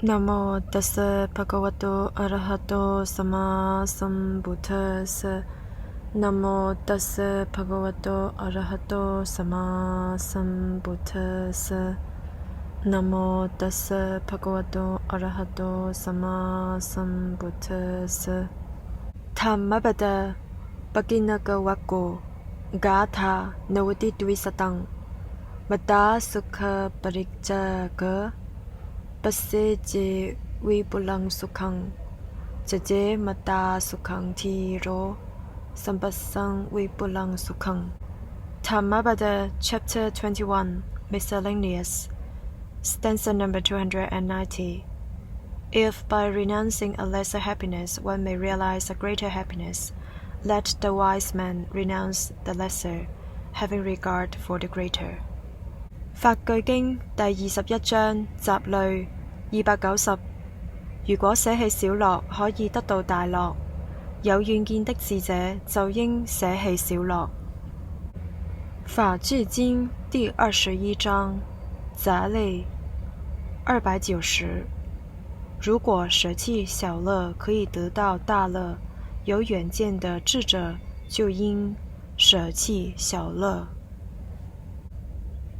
Namo tassa bhagavato arahato sama sambuddhassa. Namo tassa bhagavato arahato sama sambuddhassa. Namo tassa bhagavato arahato sama sambuddhassa. Dhammappada Pakinagawakko Gatha Navati Dvisatang Mata Sukha Parikjaga Paseje Vipulang Sukhang Jaje Mata Sukhang Thiro Sampasang Vipulang Sukhang. Dhammappada Chapter 21 Miscellaneous Stanza number 290. If by renouncing a lesser happiness one may realize a greater happiness, let the wise man renounce the lesser, having regard for the greater. 法句經第21章集類290。如果捨棄小樂可以得到大樂，有遠見的智者就應捨棄小樂。法句經第21章集類290。如果捨棄小樂可以得到大樂，有遠見的智者就應捨棄小樂。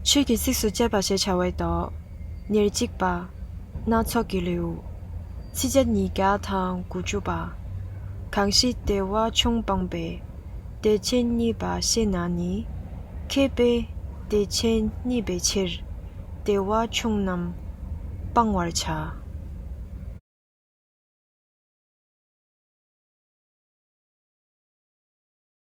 出結識說這把寫茶位朵，你即吧，那錯結了，此一二家堂古珠吧，康熙的話衝崩唄，的千你吧寫哪尼，開唄的千你唄切，的話衝南崩瓦茶。